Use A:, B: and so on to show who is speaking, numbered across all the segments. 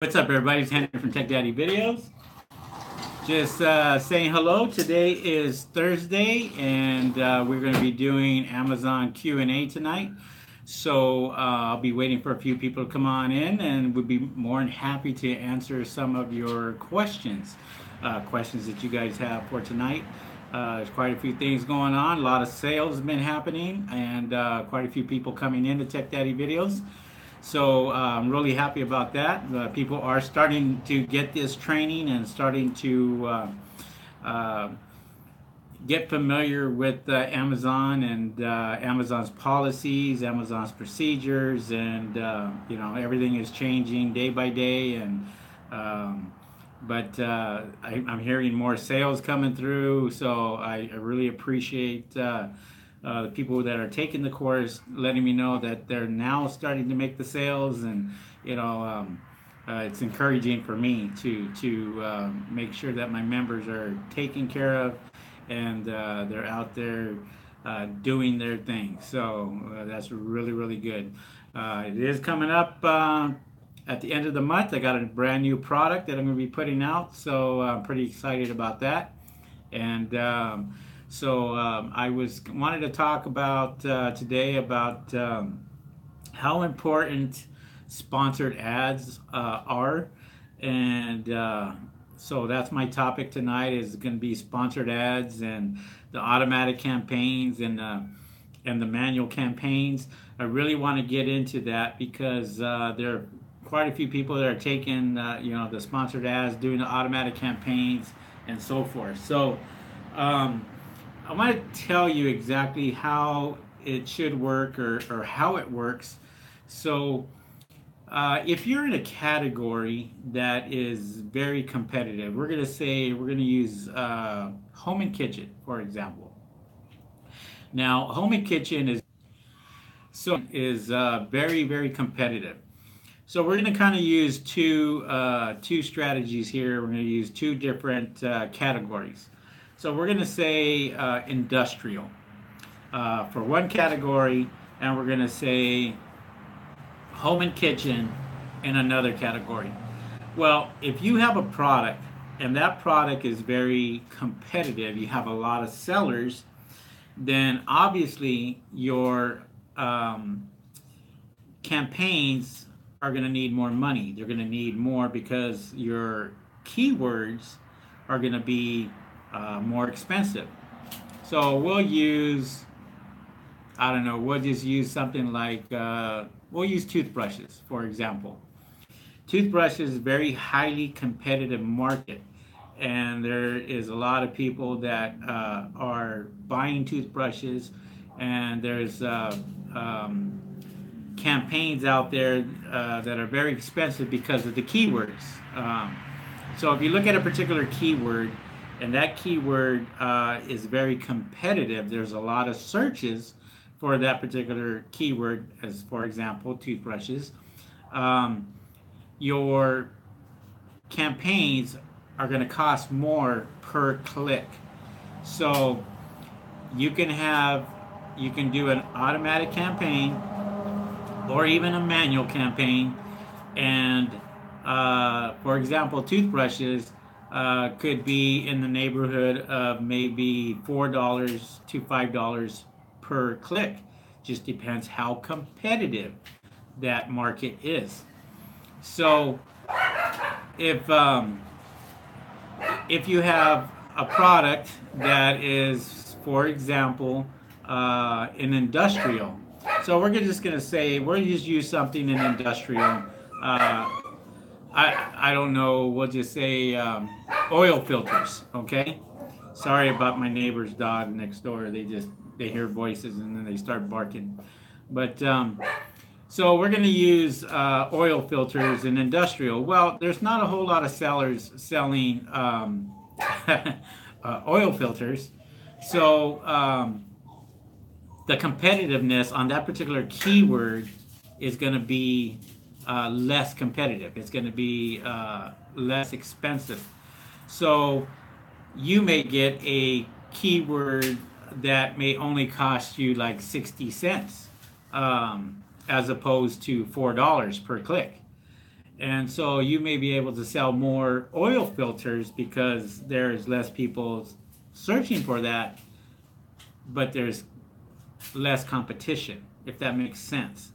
A: What's up, everybody? It's Henry from Tech Daddy Videos. Just saying hello. Today is Thursday, and we're going to be doing Amazon Q&A tonight. So I'll be waiting for a few people to come on in, and we'll be more than happy to answer some of your questions, questions that you guys have for tonight. There's quite a few things going on. A lot of sales have been happening, and quite a few people coming into Tech Daddy Videos. So I'm really happy about that. People are starting to get this training and starting to uh, get familiar with Amazon and Amazon's policies, Amazon's procedures, and everything is changing day by day. And I'm hearing more sales coming through, so I really appreciate the people that are taking the course letting me know that they're now starting to make the sales, and it's encouraging for me to make sure that my members are taken care of, and they're out there doing their thing. So that's really good. It is coming up at the end of the month. I got a brand new product that I'm going to be putting out, so I'm pretty excited about that. And I wanted to talk about today about how important sponsored ads are, and so that's my topic tonight. Is going to be sponsored ads and the automatic campaigns and the manual campaigns. I really want to get into that because there are quite a few people that are taking the sponsored ads, doing the automatic campaigns, and so forth. So I want to tell you exactly how it should work, or how it works. So if you're in a category that is very competitive, we're going to use home and kitchen, for example. Now, home and kitchen is very competitive. So we're going to kind of use two strategies here. We're going to use two different categories. So we're going to say industrial for one category, and we're going to say home and kitchen in another category. Well, if you have a product and that product is very competitive, you have a lot of sellers, then obviously your campaigns are going to need more money. They're going to need more because your keywords are going to be more expensive. So we'll use, I don't know, we'll just use something like, we'll use toothbrushes, for example. Toothbrushes is a very highly competitive market, and there is a lot of people that are buying toothbrushes, and there's campaigns out there that are very expensive because of the keywords. So if you look at a particular keyword, and that keyword is very competitive, there's a lot of searches for that particular keyword, as for example, toothbrushes. Your campaigns are going to cost more per click. So you can do an automatic campaign or even a manual campaign, and for example, toothbrushes could be in the neighborhood of maybe $4 to $5 per click. Just depends how competitive that market is. So if you have a product that is, for example, an industrial, so we're just going to say we'll just use something in industrial. I don't know, we'll just say oil filters, okay? Sorry about my neighbor's dog next door. They hear voices and then they start barking. But so we're going to use oil filters in industrial. Well, there's not a whole lot of sellers selling oil filters. So the competitiveness on that particular keyword is going to be less competitive. It's going to be less expensive. So you may get a keyword that may only cost you like 60 cents as opposed to $4 per click. And so you may be able to sell more oil filters because there's less people searching for that, but there's less competition, if that makes sense.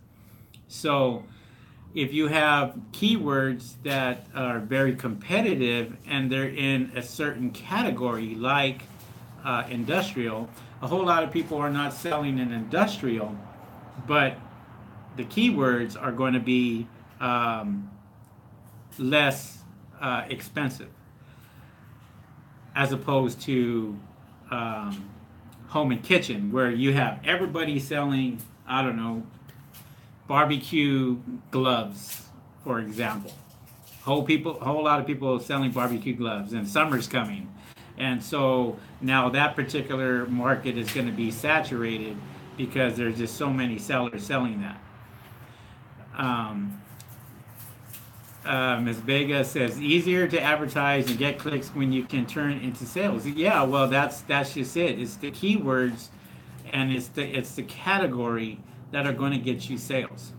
A: So if you have keywords that are very competitive and they're in a certain category, like industrial, a whole lot of people are not selling in industrial, but the keywords are going to be less expensive as opposed to home and kitchen, where you have everybody selling, I don't know, barbecue gloves, for example. Whole lot of people selling barbecue gloves, and summer's coming, and so now that particular market is going to be saturated because there's just so many sellers selling that. Um, Ms. Vega says easier to advertise and get clicks when you can turn into sales. Yeah, well, that's just it. It's the keywords and it's the category that are going to get you sales.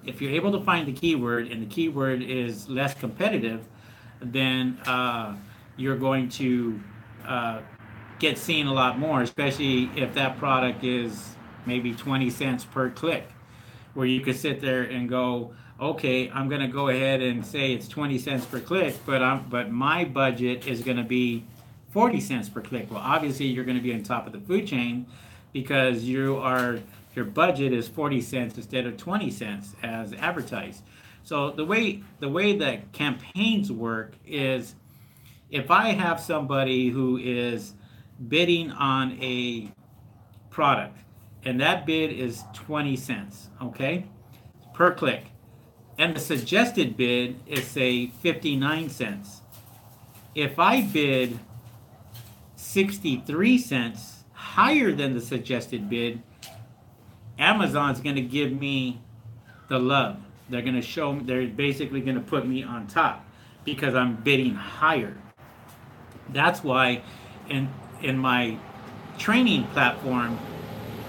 A: If you're able to find the keyword and the keyword is less competitive, then you're going to get seen a lot more, especially if that product is maybe 20 cents per click, where you could sit there and go, okay, I'm going to go ahead and say it's 20 cents per click, but my budget is going to be 40 cents per click. Well, obviously you're going to be on top of the food chain because your budget is 40 cents instead of 20 cents as advertised. So the way that campaigns work is, if I have somebody who is bidding on a product and that bid is 20 cents, okay, per click, and the suggested bid is, say, 59 cents. If I bid 63 cents higher than the suggested bid, Amazon's going to give me the love. They're basically going to put me on top because I'm bidding higher. That's why in my training platform,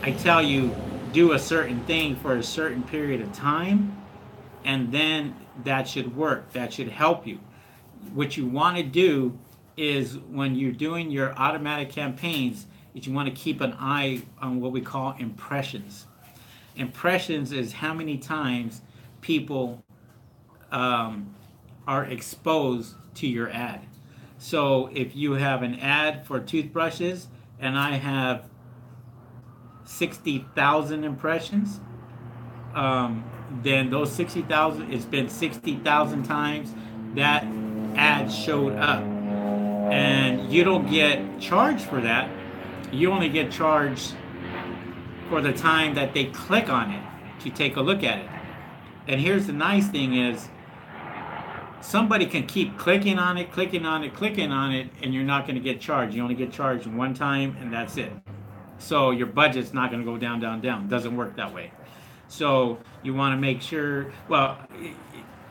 A: I tell you, do a certain thing for a certain period of time, and then that should work. That should help you. What you want to do is, when you're doing your automatic campaigns, is you want to keep an eye on what we call impressions. Impressions is how many times people are exposed to your ad. So if you have an ad for toothbrushes and I have 60,000 impressions, then those 60,000, it's been 60,000 times that ad showed up. And you don't get charged for that. You only get charged for the time that they click on it to take a look at it. And here's the nice thing is, somebody can keep clicking on it, and you're not going to get charged. You only get charged one time, and that's it. So your budget's not going to go down, down, down. It doesn't work that way. So you want to make sure, well,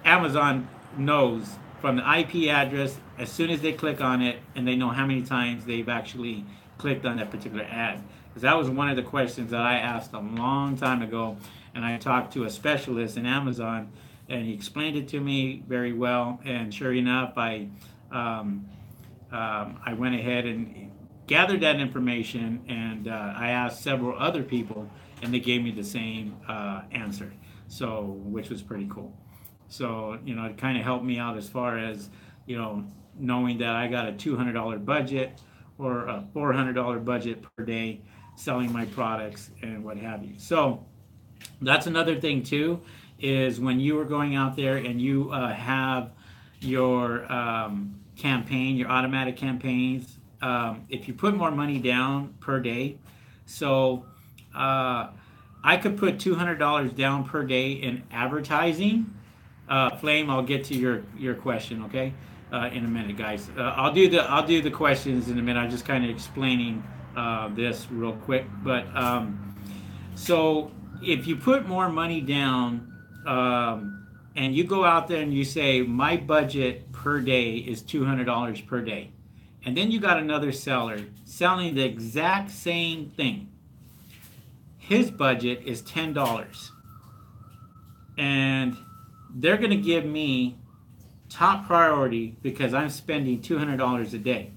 A: Amazon knows from the IP address, as soon as they click on it, and they know how many times they've actually clicked on that particular ad. Because that was one of the questions that I asked a long time ago, and I talked to a specialist in Amazon, and he explained it to me very well. And sure enough, I went ahead and gathered that information, and I asked several other people, and they gave me the same answer. So, which was pretty cool. So, it kind of helped me out as far as, knowing that I got a $200 budget or a $400 budget per day selling my products and what have you. So that's another thing too, is when you are going out there and you have your campaign, your automatic campaigns, if you put more money down per day, so I could put $200 down per day in advertising. Flame, I'll get to your question, okay, in a minute, guys. I'll do the questions in a minute. I'm just kind of explaining this real quick, but so if you put more money down, and you go out there and you say my budget per day is $200 per day, and then you got another seller selling the exact same thing. His budget is $10, and they're going to give me top priority because I'm spending $200 a day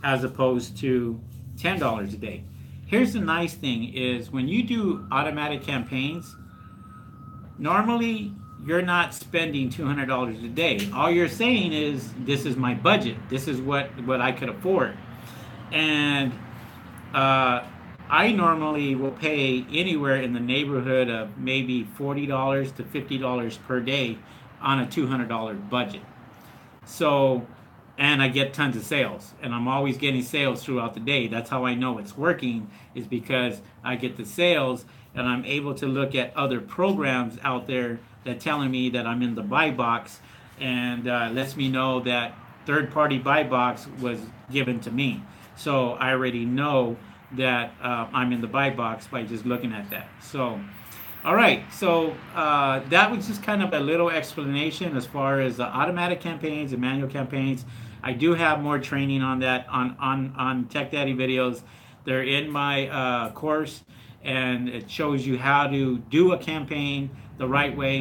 A: as opposed to $10 a day. Here's the nice thing is when you do automatic campaigns, normally you're not spending $200 a day. All you're saying is, this is my budget. This is what I could afford. And I normally will pay anywhere in the neighborhood of maybe $40 to $50 per day on a $200 budget. So, and I get tons of sales, and I'm always getting sales throughout the day. That's how I know it's working, is because I get the sales, and I'm able to look at other programs out there that telling me that I'm in the buy box, and lets me know that third-party buy box was given to me. So I already know that I'm in the buy box by just looking at that. So, all right. So that was just kind of a little explanation as far as automatic campaigns and manual campaigns. I do have more training on that on Tech Daddy videos. They're in my course, and it shows you how to do a campaign the right way,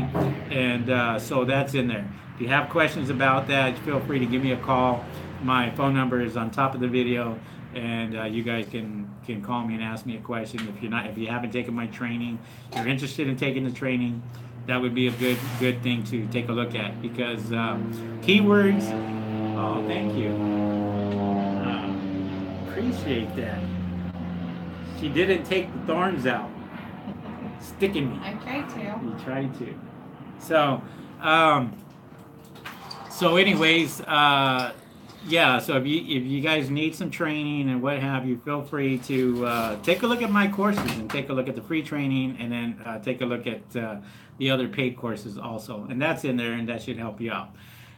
A: and so that's in there. If you have questions about that, feel free to give me a call. My phone number is on top of the video, and you guys can call me and ask me a question. If you haven't taken my training, you're interested in taking the training, that would be a good thing to take a look at, because keywords. Oh, thank you. Appreciate that. She didn't take the thorns out. Sticking me.
B: I tried to.
A: You tried to. So anyways, yeah, so if you guys need some training and what have you, feel free to take a look at my courses and take a look at the free training, and then take a look at the other paid courses also. And that's in there, and that should help you out.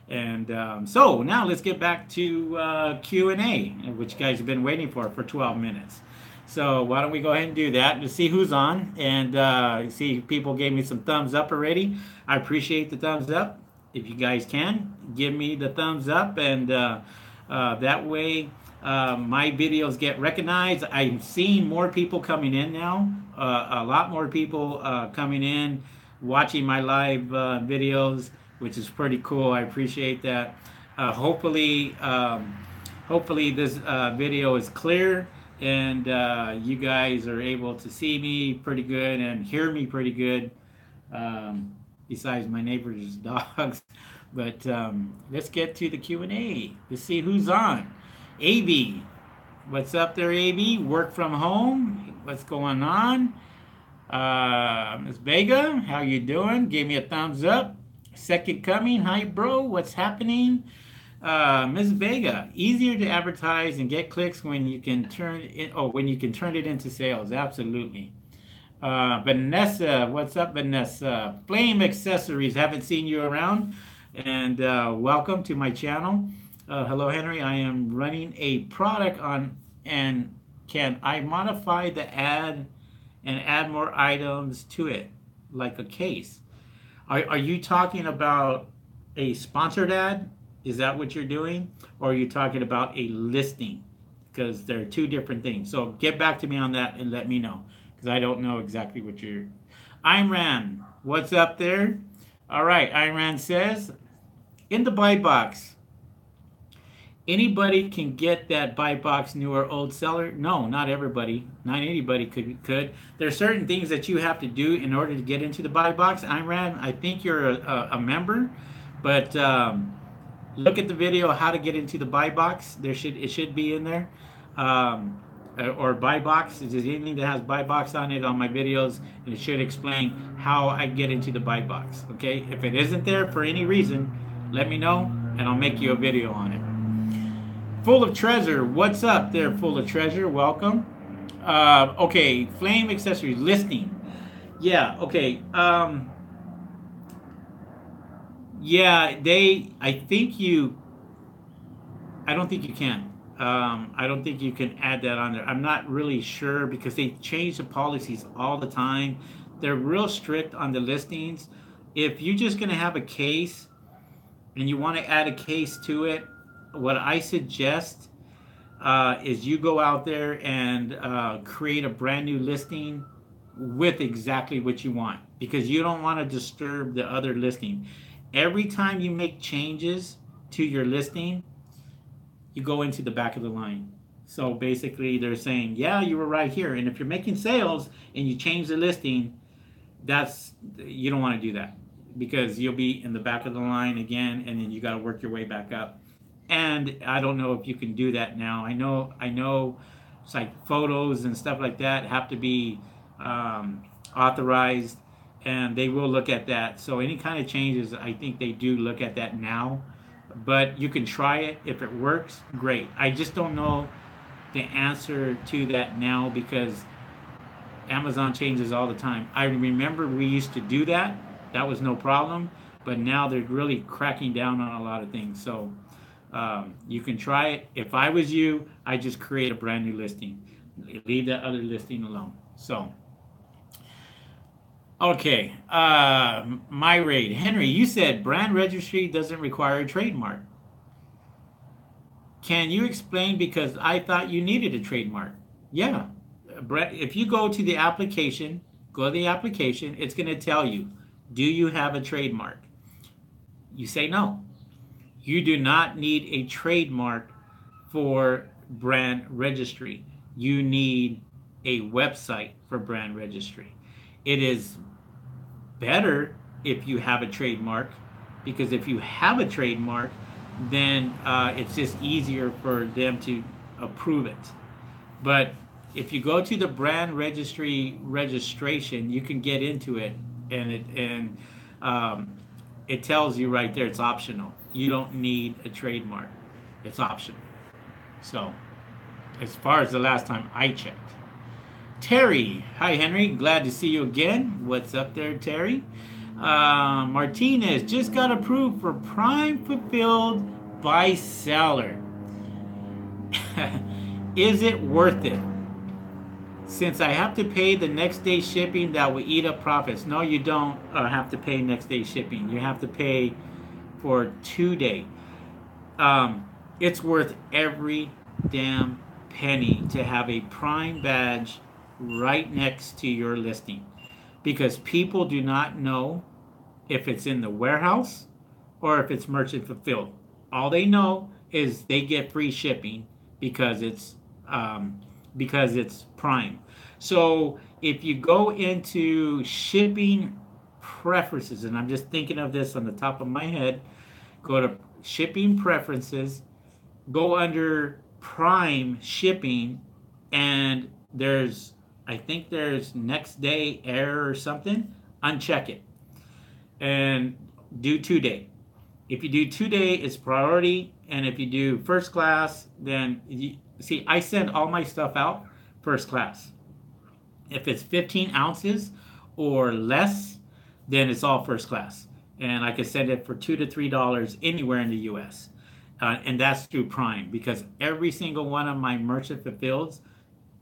A: And so now let's get back to Q&A, which you guys have been waiting for 12 minutes. So why don't we go ahead and do that to see who's on, and see people gave me some thumbs up already. I appreciate the thumbs up. If you guys can, give me the thumbs up, and that way my videos get recognized. I'm seeing more people coming in now, a lot more people coming in, watching my live videos, which is pretty cool. I appreciate that. Hopefully this video is clear, and you guys are able to see me pretty good and hear me pretty good. Besides my neighbor's dogs. But let's get to the Q&A. Let's see who's on. AB. What's up there, AB? Work from home. What's going on? Ms. Vega, how you doing? Gave me a thumbs up. Second Coming. Hi, bro. What's happening? Ms. Vega. Easier to advertise and get clicks when you can turn it into sales. Absolutely. Vanessa, what's up, Vanessa? Flame Accessories, haven't seen you around, and welcome to my channel. Hello, Henry. I am running a product on, and can I modify the ad and add more items to it, like a case? Are you talking about a sponsored ad? Is that what you're doing? Or are you talking about a listing? Because they're two different things. So get back to me on that and let me know, because I don't know exactly what you're... Imran, what's up there? All right, Imran says, in the buy box, anybody can get that buy box, new or old seller? No, not everybody. Not anybody could. There's certain things that you have to do in order to get into the buy box. Imran, I think you're a member, but look at the video how to get into the buy box. It should be in there. Or buy box. If there's anything that has buy box on it on my videos, and it should explain how I get into the buy box. Okay, if it isn't there for any reason, let me know and I'll make you a video on it. Full of Treasure, what's up there, Full of Treasure? Welcome. Okay, Flame Accessories listing. Yeah, okay. Yeah, I don't think you can. I don't think you can add that on there. I'm not really sure, because they change the policies all the time. They're real strict on the listings. If you're just going to have a case and you want to add a case to it, what I suggest is you go out there and create a brand new listing with exactly what you want, because you don't want to disturb the other listing. Every time you make changes to your listing, you go into the back of the line. So basically, they're saying, yeah, you were right here. And if you're making sales and you change the listing, that's you don't want to do that, because you'll be in the back of the line again, and then you got to work your way back up. And I don't know if you can do that now. I know it's like photos and stuff like that have to be authorized, and they will look at that. So any kind of changes, I think they do look at that now. But you can try it. If it works, great. I just don't know the answer to that now, because Amazon changes all the time. I remember we used to do that. That was no problem. But now they're really cracking down on a lot of things. So you can try it. If I was you, I just create a brand new listing. Leave that other listing alone. So, okay. My rate. Henry, you said brand registry doesn't require a trademark. Can you explain? Because I thought you needed a trademark. Yeah. If you go to the application, it's going to tell you, do you have a trademark? You say no. You do not need a trademark for brand registry. You need a website for brand registry. It is better if you have a trademark, because if you have a trademark, then it's just easier for them to approve it. But if you go to the brand registry registration, you can get into it, and um, it tells you right there it's optional. You don't need a trademark. It's optional. So, as far as the last time I checked. Terry, hi Henry, glad to see you again. What's up there, Terry? Martinez just got approved for Prime Fulfilled by Seller. Is it worth it? Since I have to pay the next day shipping, that will eat up profits. No, you don't have to pay next day shipping. You have to pay for 2 day. It's worth every damn penny to have a Prime badge right next to your listing, because people do not know if it's in the warehouse or if it's merchant fulfilled. All they know is they get free shipping because it's Prime. So if you go into shipping preferences, and I'm just thinking of this on the top of my head, go to shipping preferences, go under Prime shipping, and I think there's next day error or something. Uncheck it and do 2 day. If you do 2 day, it's priority, and if you do first class, then see, I send all my stuff out first class. If it's 15 ounces or less, then it's all first class, and I can send it for $2 to $3 anywhere in the U.S. And that's through Prime, because every single one of my merchant fulfilleds,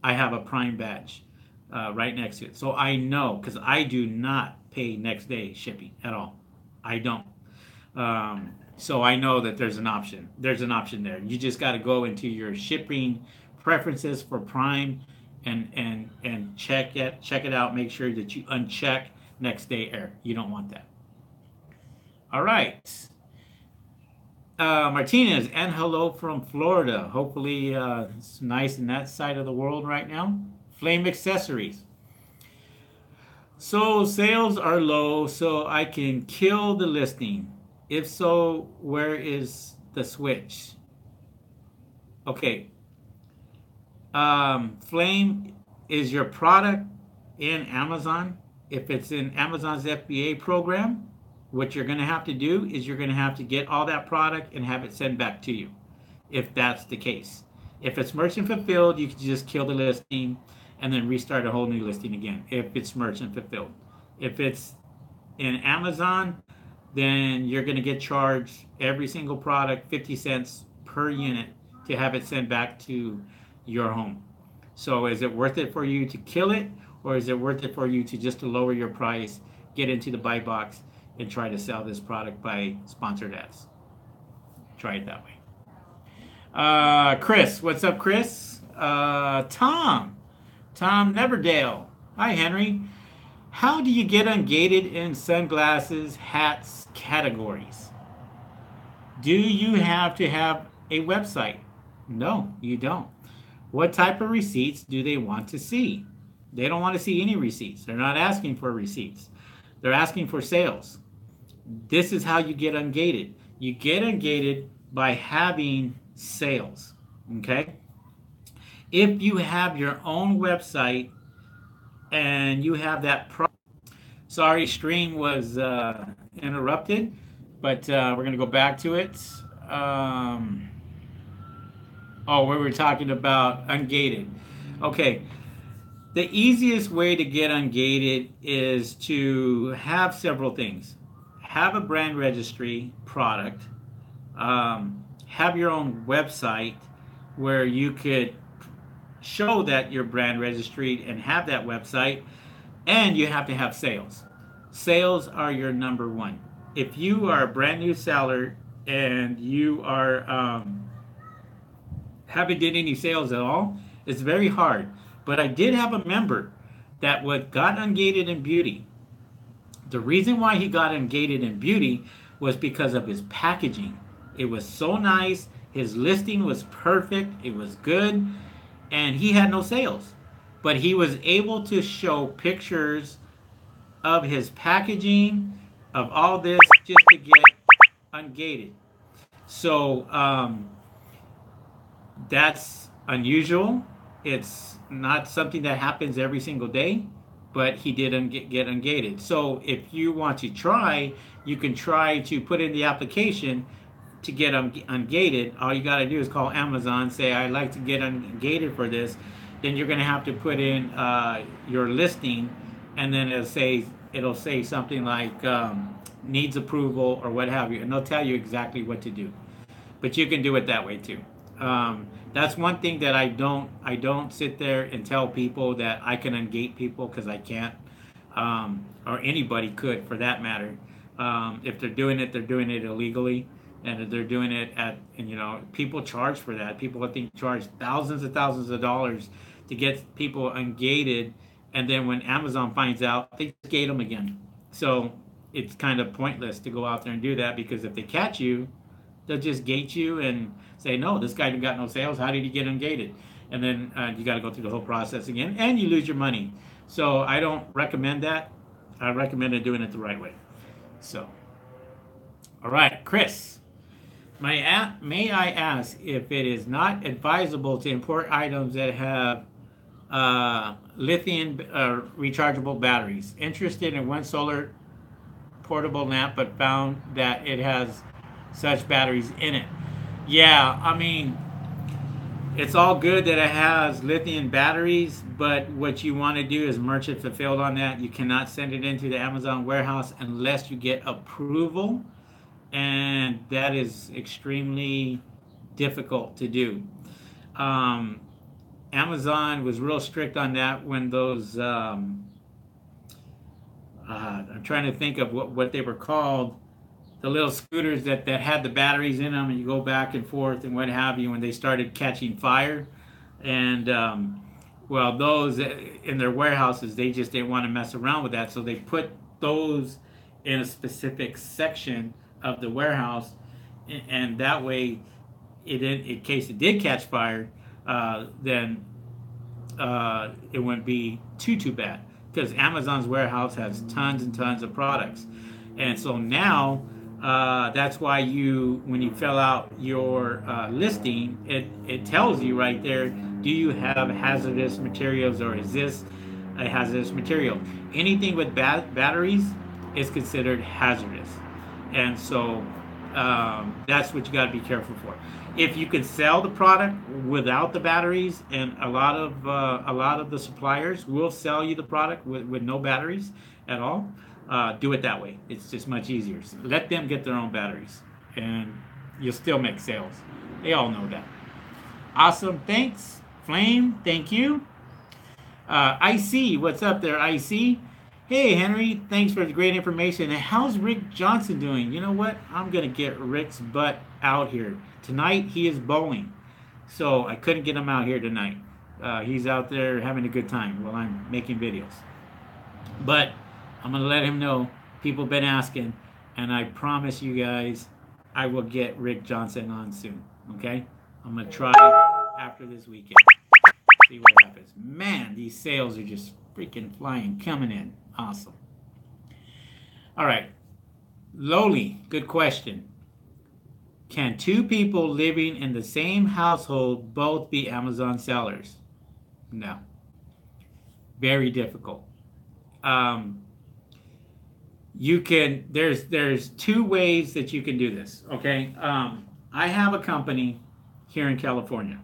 A: I have a Prime badge right next to it. So I know, because I do not pay next day shipping at all. I don't. So I know that there's an option. There's an option there. You just got to go into your shipping preferences for Prime and check it out. Make sure that you uncheck next day error. You don't want that. All right. Martinez, and hello from Florida. Hopefully it's nice in that side of the world right now. Flame accessories. So sales are low, so I can kill the listing. If so, where is the switch? Okay. Flame is your product in Amazon. If it's in Amazon's FBA program, what you're going to have to do is you're going to have to get all that product and have it sent back to you, if that's the case. If it's merchant fulfilled, you can just kill the listing and then restart a whole new listing again, if it's merchant fulfilled. If it's in Amazon, then you're going to get charged every single product 50 cents per unit to have it sent back to your home. So is it worth it for you to kill it, or is it worth it for you to just to lower your price, get into the buy box, and try to sell this product by sponsored ads? Try it that way. Chris, what's up, Chris? Tom Neverdale. Hi, Henry. How do you get ungated in sunglasses, hats categories? Do you have to have a website? No, you don't. What type of receipts do they want to see? They don't want to see any receipts. They're not asking for receipts. They're asking for sales. This is how you get ungated. You get ungated by having sales. Okay? If you have your own website and you have that sorry, stream was interrupted, but we're going to go back to it. Um, oh, we were talking about ungated. Okay, the easiest way to get ungated is to have several things. Have a brand registry product. Have your own website where you could show that you're brand registered and have that website, and you have to have sales. Sales are your number one. If you are a brand new seller and you are haven't did any sales at all, it's very hard. But I did have a member that got ungated in beauty. The reason why he got ungated in beauty was because of his packaging. It was so nice. His listing was perfect. It was good. And he had no sales. But he was able to show pictures of his packaging, of all this, just to get ungated. So that's unusual. It's not something that happens every single day, but he did get ungated. So if you want to try, you can try to put in the application to get ungated. All you got to do is call Amazon, say, I'd like to get ungated for this. Then you're going to have to put in your listing, and then it'll say something like needs approval or what have you, and they'll tell you exactly what to do. But you can do it that way too. That's one thing that I don't sit there and tell people that I can ungate people, because I can't, or anybody could for that matter. If they're doing it illegally, and if they're doing it and people charge for that. People, I think, charge thousands of dollars to get people ungated, and then when Amazon finds out, they just gate them again. So it's kind of pointless to go out there and do that, because if they catch you, they'll just gate you and say, no, this guy got no sales. How did he get ungated? And then you got to go through the whole process again, and you lose your money. So I don't recommend that. I recommend doing it the right way. So, all right, Chris, may I ask if it is not advisable to import items that have lithium rechargeable batteries? Interested in one solar portable lamp, but found that it has such batteries in it. Yeah, I mean, it's all good that it has lithium batteries, but what you want to do is merchant fulfilled on that. You cannot send it into the Amazon warehouse unless you get approval, and that is extremely difficult to do. Amazon was real strict on that when those I'm trying to think of what they were called, the little scooters that had the batteries in them, and you go back and forth and what have you, when they started catching fire. And well, those in their warehouses, they just didn't want to mess around with that, so they put those in a specific section of the warehouse, and that way, in case it did catch fire, then it wouldn't be too bad, because Amazon's warehouse has tons and tons of products. And so now that's why when you fill out your listing, it tells you right there, do you have hazardous materials, or is this a hazardous material? Anything with batteries is considered hazardous. And so that's what you got to be careful for. If you can sell the product without the batteries, and a lot of the suppliers will sell you the product with no batteries at all, do it that way. It's just much easier. So let them get their own batteries, and you'll still make sales. They all know that. Awesome. Thanks, Flame. Thank you. IC, what's up there, IC? Hey, Henry, thanks for the great information. And how's Rick Johnson doing? You know what? I'm going to get Rick's butt out here. Tonight, he is bowling. So I couldn't get him out here tonight. He's out there having a good time while I'm making videos. But I'm going to let him know people have been asking, and I promise you guys I will get Rick Johnson on soon. Okay? I'm going to try after this weekend. See what happens. Man, these sales are just freaking flying, coming in. Awesome. All right. Lowly, good question. Can two people living in the same household both be Amazon sellers? No. Very difficult. Um, you can, there's two ways that you can do this. Okay. I have a company here in California.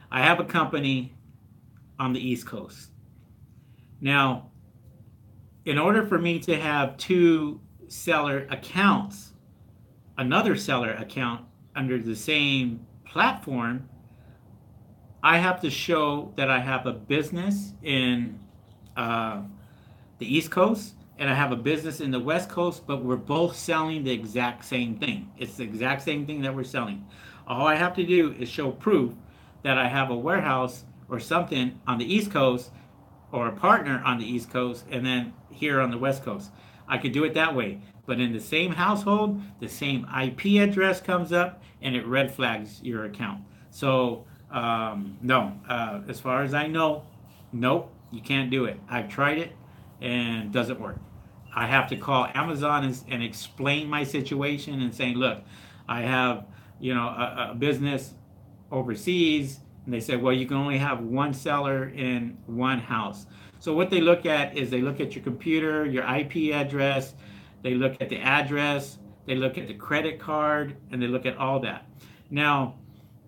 A: I have a company on the East Coast. Now, in order for me to have two seller accounts, another seller account under the same platform, I have to show that I have a business in the East Coast and I have a business in the West Coast, but we're both selling the exact same thing. It's the exact same thing that we're selling. All I have to do is show proof that I have a warehouse or something on the East Coast or a partner on the East Coast and then here on the West Coast. I could do it that way. But in the same household, the same IP address comes up and it red flags your account. So, no. As far as I know, nope, you can't do it. I've tried it and it doesn't work. I have to call Amazon and explain my situation and saying, look, I have, a business overseas, and they say, well, you can only have one seller in one house. So what they look at is they look at your computer, your IP address, they look at the address, they look at the credit card, and they look at all that. Now,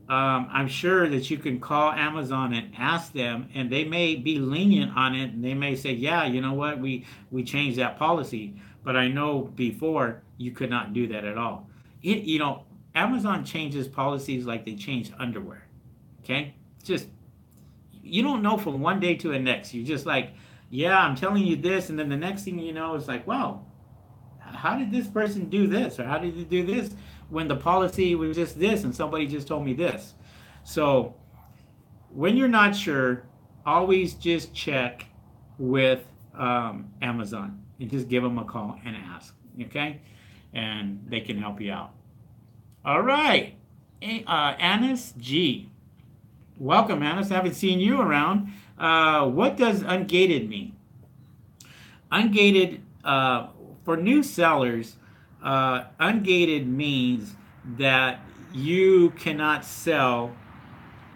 A: I'm sure that you can call Amazon and ask them, and they may be lenient on it, and they may say, yeah, you know what, we changed that policy. But I know before you could not do that at all. Amazon changes policies like they change underwear. Okay? Just, you don't know from one day to the next. You're just like, yeah, I'm telling you this, and then the next thing you know, it's like, wow, how did this person do this? Or how did they do this when the policy was just this and somebody just told me this? So when you're not sure, always just check with Amazon and just give them a call and ask, okay? And they can help you out. All right. Anis G. Welcome, Anis. I haven't seen you around. What does ungated mean? Ungated, for new sellers, ungated means that you cannot sell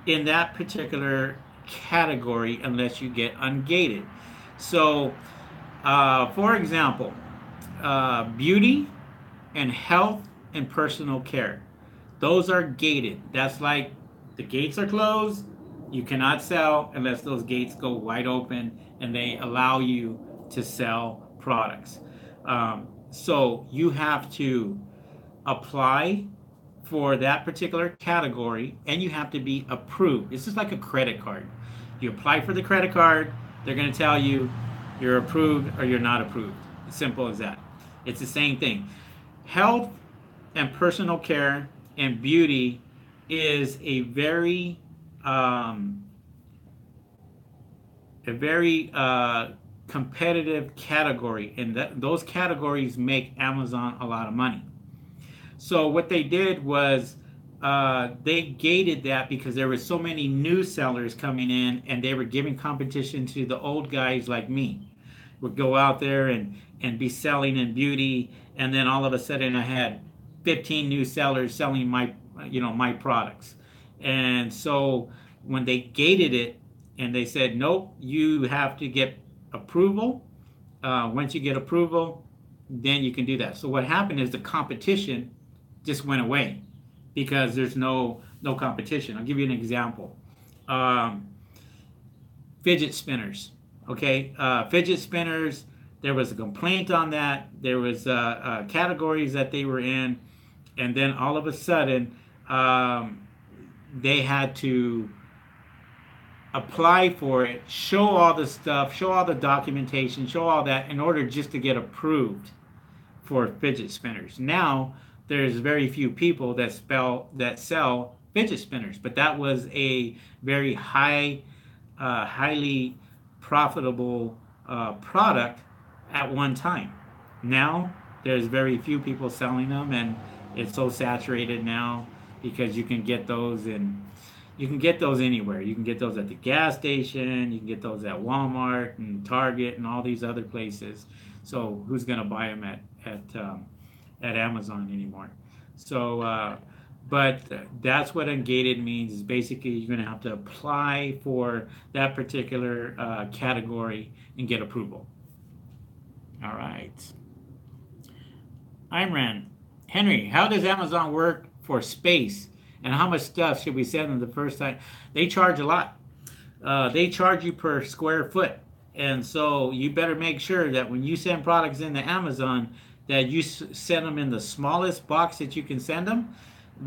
A: in that particular category unless you get ungated. So, for example, beauty and health and personal care. Those are gated. That's like the gates are closed. You cannot sell unless those gates go wide open and they allow you to sell products. So you have to apply for that particular category and you have to be approved. It's just like a credit card. You apply for the credit card, they're going to tell you you're approved or you're not approved. As simple as that. It's the same thing. Health and personal care and beauty is a very competitive category, and those categories make Amazon a lot of money. So what they did was they gated that because there were so many new sellers coming in, and they were giving competition to the old guys like me. Would go out there and be selling in beauty, and then all of a sudden I had 15 new sellers selling my products. And so when they gated it and they said, nope, you have to get approval. Once you get approval, then you can do that. So what happened is the competition just went away because there's no competition. I'll give you an example. Fidget spinners. Okay, fidget spinners, there was a complaint on that. There was categories that they were in. And then all of a sudden, they had to apply for it, show all the stuff, show all the documentation, show all that in order just to get approved for fidget spinners. Now, there's very few people that sell fidget spinners, but that was a very highly profitable product at one time. Now there's very few people selling them, and it's so saturated now because you can get those anywhere. You can get those at the gas station. You can get those at Walmart and Target and all these other places. So who's going to buy them at Amazon anymore? So, but that's what ungated means. Is basically you're going to have to apply for that particular category and get approval. All right. Imran, Henry, how does Amazon work for space? And how much stuff should we send them the first time? They charge a lot. They charge you per square foot. And so you better make sure that when you send products into Amazon, that you send them in the smallest box that you can send them.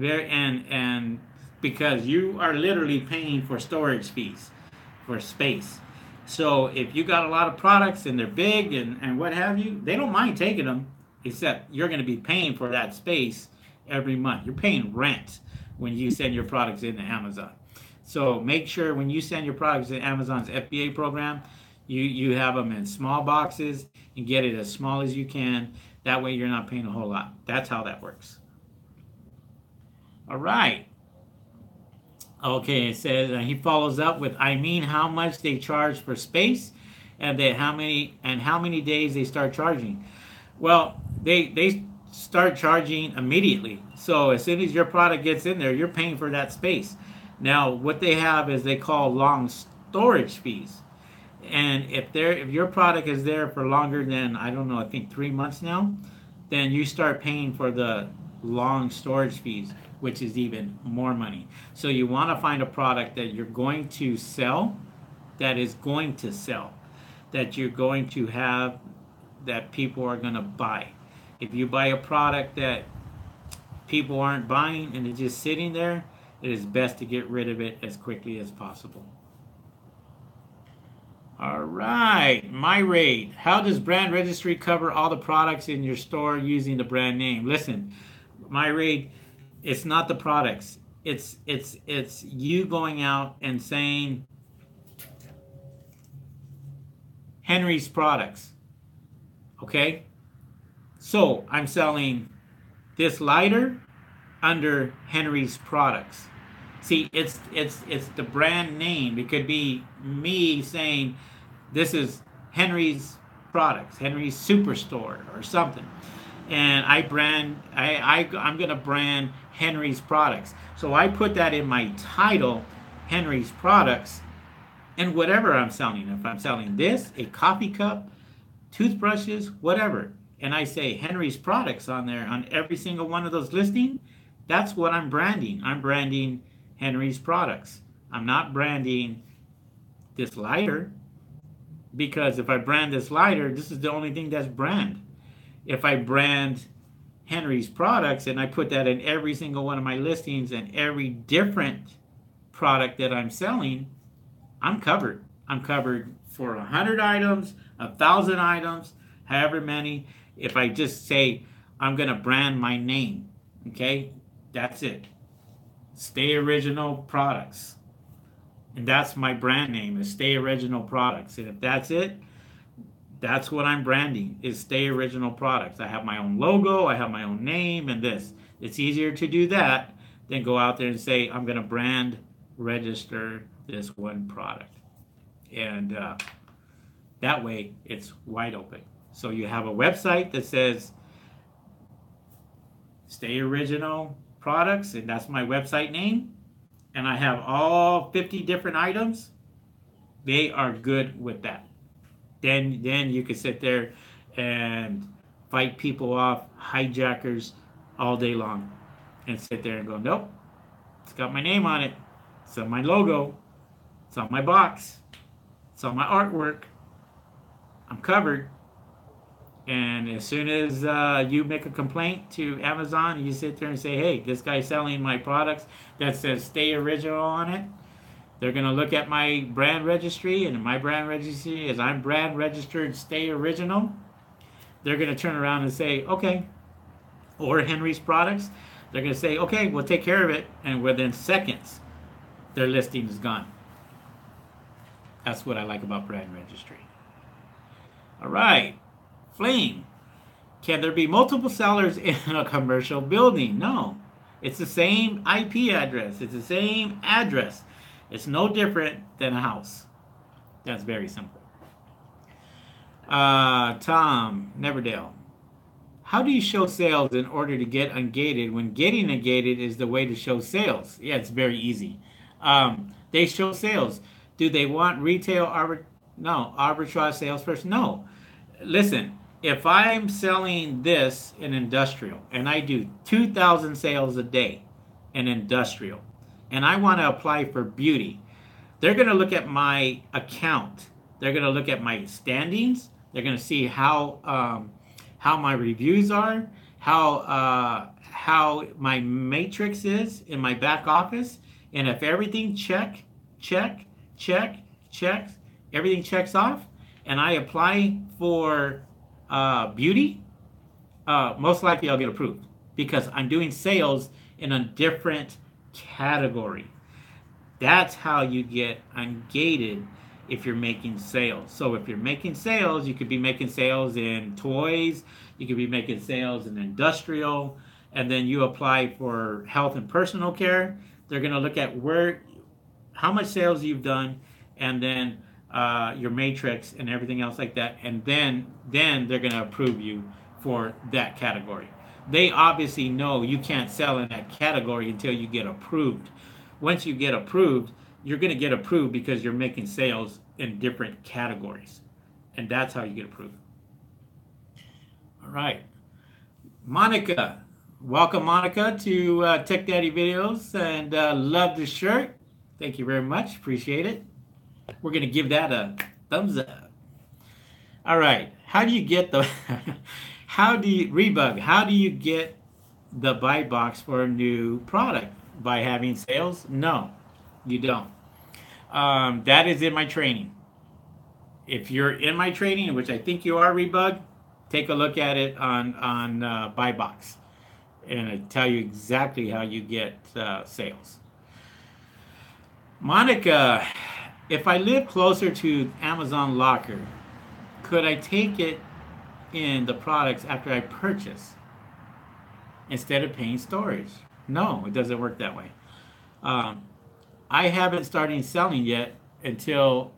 A: And because you are literally paying for storage fees, for space. So if you got a lot of products and they're big and what have you, they don't mind taking them, except you're going to be paying for that space every month. You're paying rent when you send your products into Amazon. So make sure when you send your products to Amazon's FBA program, you have them in small boxes and get it as small as you can. That way you're not paying a whole lot. That's how that works. All right. Okay, it says he follows up with, I mean, how much they charge for space, and then how many days they start charging. Well, they start charging immediately. So as soon as your product gets in there, you're paying for that space. Now, what they have is they call long storage fees. And if your product is there for longer than, I don't know, I think 3 months now, then you start paying for the long storage fees, which is even more money. So you want to find a product that you're going to sell, that is going to sell, that you're going to have, that people are going to buy. If you buy a product that people aren't buying and it's just sitting there, it is best to get rid of it as quickly as possible. All right, MyRaid. How does brand registry cover all the products in your store using the brand name? Listen, MyRaid, it's not the products. It's you going out and saying Henry's products. Okay? So I'm selling this lighter under Henry's products. See, it's the brand name. It could be me saying this is Henry's products, Henry's Superstore or something. And I'm gonna brand Henry's products. So I put that in my title, Henry's products, and whatever I'm selling. If I'm selling this, a coffee cup, toothbrushes, whatever, and I say Henry's products on there on every single one of those listings, that's what I'm branding. I'm branding Henry's products. I'm not branding this lighter, because if I brand this lighter, this is the only thing that's brand. If I brand Henry's products and I put that in every single one of my listings and every different product that I'm selling, I'm covered. I'm covered for 100 items, 1,000 items, however many. If I just say I'm going to brand my name, okay, that's it. Stay Original Products. And that's my brand name, is Stay Original Products. And if that's it, that's what I'm branding, is Stay Original Products. I have my own logo, I have my own name, and this. It's easier to do that than go out there and say, I'm going to brand register this one product. And that way, it's wide open. So you have a website that says Stay Original Products, and that's my website name. And I have all 50 different items. They are good with that. Then you can sit there and fight people off, hijackers, all day long, and sit there and go, nope, it's got my name on it, it's on my logo, it's on my box, it's on my artwork, I'm covered. And as soon as you make a complaint to Amazon, you sit there and say, hey, this guy's selling my products that says Stay Original on it, they're going to look at my brand registry, and my brand registry is I'm brand registered Stay Original. They're going to turn around and say, okay, or Henry's products, they're going to say, okay, we'll take care of it. And within seconds, their listing is gone. That's what I like about brand registry. All right. Flame. Can there be multiple sellers in a commercial building? No. It's the same IP address. It's the same address. It's no different than a house. That's very simple. Tom Neverdale. How do you show sales in order to get ungated when getting ungated is the way to show sales? Yeah, it's very easy. They show sales. Do they want no, arbitrage salesperson? No. Listen, if I'm selling this in industrial and I do 2,000 sales a day in industrial and I want to apply for beauty, they're going to look at my account. They're going to look at my standings. They're going to see how my reviews are, how my matrix is in my back office, and if everything check, checks, everything checks off, and I apply for beauty, most likely I'll get approved because I'm doing sales in a different category. That's how you get ungated if you're making sales. So if you're making sales, you could be making sales in toys, you could be making sales in industrial, and then you apply for health and personal care. They're going to look at how much sales you've done, and then your matrix and everything else like that, and then they're going to approve you for that category. They obviously know you can't sell in that category until you get approved. Once you get approved, you're going to get approved because you're making sales in different categories. And that's how you get approved. All right. Monica. Welcome, Monica, to Tech Daddy Videos. And love the shirt. Thank you very much. Appreciate it. We're going to give that a thumbs up. All right. How do you get the... Rebug, how do you get the buy box for a new product? By having sales? No, you don't. That is in my training. If you're in my training, which I think you are, Rebug, take a look at it on buy box, and I tell you exactly how you get sales. Monica, if I live closer to Amazon Locker, could I take it in the products after I purchase instead of paying storage? No, it doesn't work that way. I haven't started selling yet until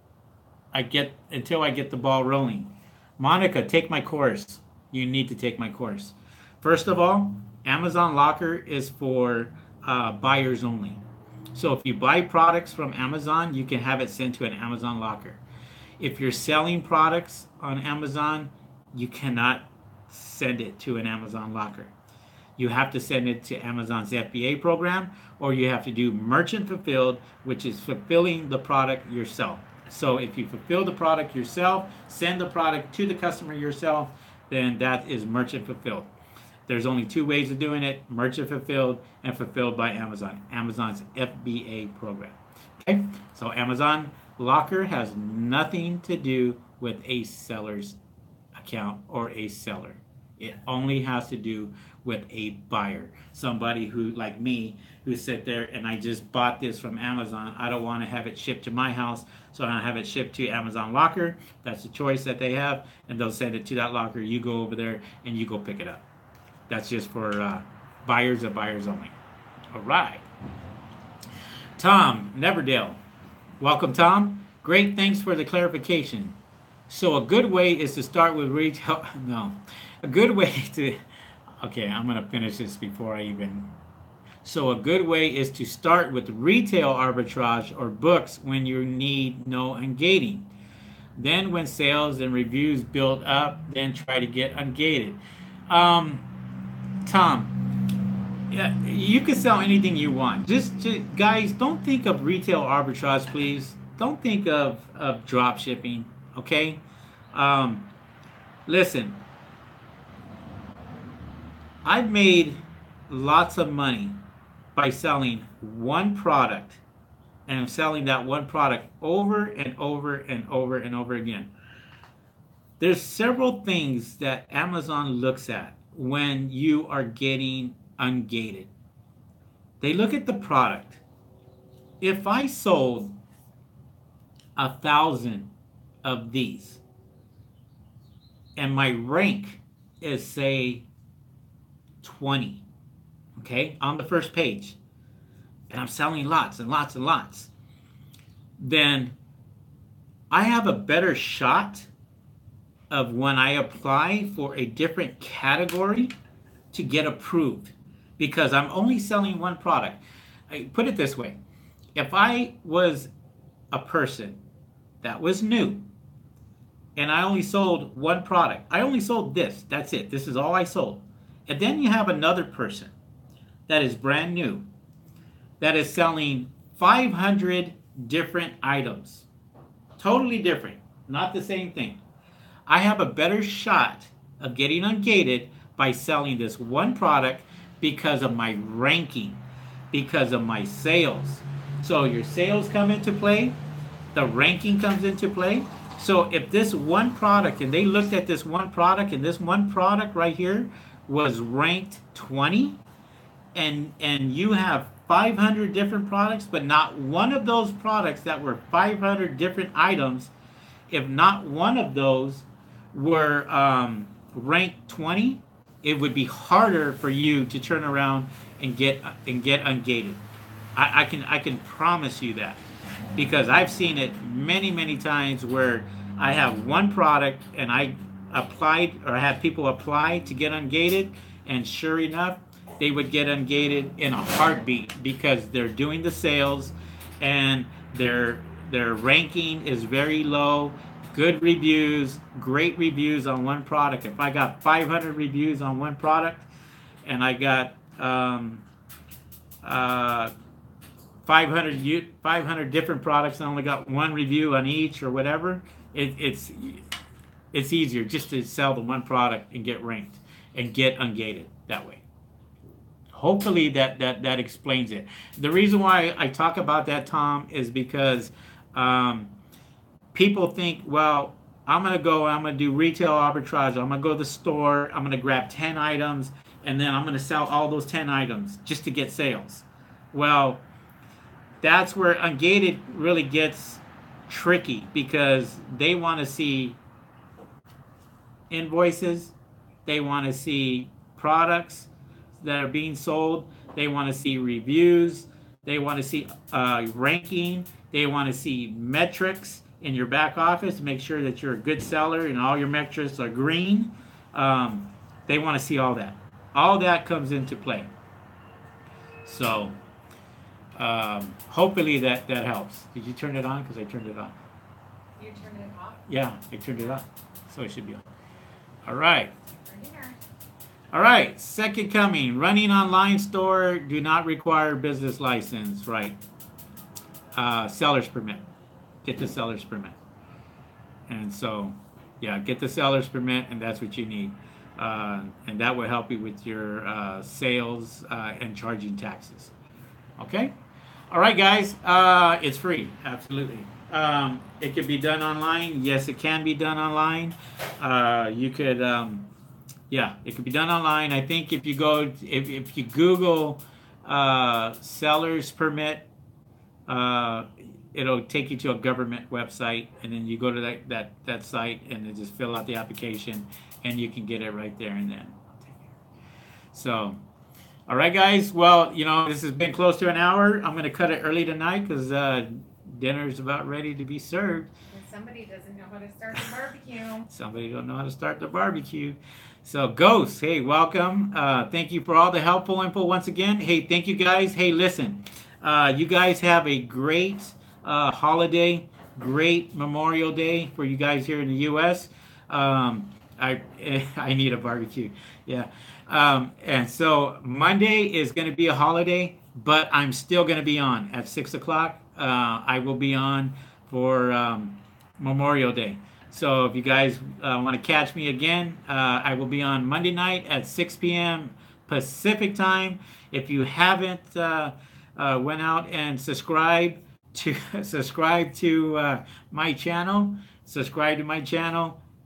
A: I get the ball rolling. Monica, take my course. You need to take my course. First of all, Amazon Locker is for buyers only. So if you buy products from Amazon, you can have it sent to an Amazon Locker. If you're selling products on Amazon, you cannot send it to an Amazon Locker. You have to send it to Amazon's FBA program, or you have to do merchant fulfilled, which is fulfilling the product yourself. So if you fulfill the product yourself, send the product to the customer yourself, then that is merchant fulfilled. There's only two ways of doing it: merchant fulfilled and fulfilled by Amazon, Amazon's FBA program. Okay, so Amazon Locker has nothing to do with a seller's account or a seller. It only has to do with a buyer, somebody who, like me, who sit there and I just bought this from Amazon. I don't want to have it shipped to my house, so I have it shipped to Amazon Locker. That's the choice that they have, and they'll send it to that locker. You go over there and you go pick it up. That's just for buyers and buyers only. All right. Tom Neverdale. Welcome, Tom. Great, thanks for the clarification. So a good way is to start with retail. No, a good way to... Okay, I'm going to finish this before I even... So a good way is to start with retail arbitrage or books when you need no ungating. Then when sales and reviews build up, then try to get ungated. Tom, yeah, you can sell anything you want. Just guys, don't think of retail arbitrage, please. Don't think of drop shipping, okay? Listen, I've made lots of money by selling one product, and I'm selling that one product over and over and over and over again. There's several things that Amazon looks at when you are getting ungated. They look at the product. If I sold 1,000 of these, and my rank is, say, 20, okay, on the first page, and I'm selling lots and lots and lots, then I have a better shot of when I apply for a different category to get approved, because I'm only selling one product. I put it this way: if I was a person that was new and I only sold one product, I only sold this, that's it, this is all I sold. And then you have another person that is brand new, that is selling 500 different items, totally different, not the same thing. I have a better shot of getting ungated by selling this one product because of my ranking, because of my sales. So your sales come into play, the ranking comes into play. So if this one product, and they looked at this one product, and this one product right here was ranked 20, and you have 500 different products, but not one of those products that were 500 different items, if not one of those were ranked 20, it would be harder for you to turn around and get ungated. I can promise you that, because I've seen it many times where I have one product and I applied, or I had people apply to get ungated, and sure enough, they would get ungated in a heartbeat because they're doing the sales and their ranking is very low. Good reviews, great reviews on one product. If I got 500 reviews on one product and I got 500 different products and I only got one review on each or whatever, it's easier just to sell the one product and get ranked and get ungated that way. Hopefully that explains it. The reason why I talk about that, Tom, is because people think, well, I'm going to do retail arbitrage. I'm going to go to the store. I'm going to grab 10 items, and then I'm going to sell all those 10 items just to get sales. Well, that's where ungated really gets tricky, because they want to see invoices. They want to see products that are being sold. They want to see reviews. They want to see ranking. They want to see metrics in your back office to make sure that you're a good seller and all your metrics are green. They want to see all that. All that comes into play. So hopefully that helps. Did you turn it on? Because I turned it on.
B: You turned it off?
A: Yeah, I turned it on. So it should be on. All right. All right, second coming. Running online store do not require business license, right? Seller's permit. Get the seller's permit. And so, yeah, get the seller's permit, and that's what you need. And that will help you with your sales and charging taxes. Okay? All right, guys. It's free. Absolutely. It can be done online. Yes, it can be done online. You could... yeah, it can be done online. I think if you go, if you Google seller's permit, it'll take you to a government website, and then you go to that site and then just fill out the application, and you can get it right there and then. So, all right, guys. Well, this has been close to an hour. I'm going to cut it early tonight because dinner's about ready to be served.
B: And somebody doesn't know how to start the barbecue.
A: Somebody don't know how to start the barbecue. So, Ghost, hey, welcome. Thank you for all the helpful info once again. Hey, thank you, guys. Hey, listen, you guys have a great holiday, great Memorial Day for you guys here in the U.S. I need a barbecue. Yeah. And so Monday is going to be a holiday, but I'm still going to be on at 6 o'clock. I will be on for Memorial Day. So if you guys want to catch me again, I will be on Monday night at 6 p.m. Pacific time. If you haven't went out and subscribe to my channel,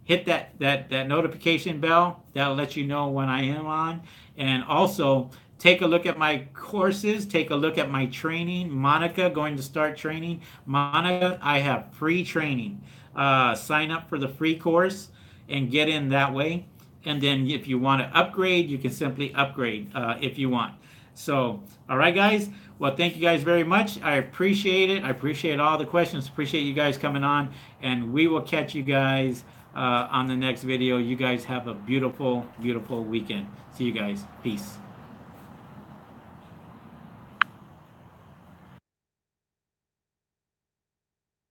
A: hit that notification bell. That'll let you know when I am on. And also take a look at my courses. Take a look at my training. Monica going to start training. Monica, I have free training. Sign up for the free course, and get in that way. And then if you want to upgrade, you can simply upgrade if you want. So, all right, guys. Well, thank you guys very much. I appreciate it. I appreciate all the questions. Appreciate you guys coming on. And we will catch you guys on the next video. You guys have a beautiful, beautiful weekend. See you guys. Peace.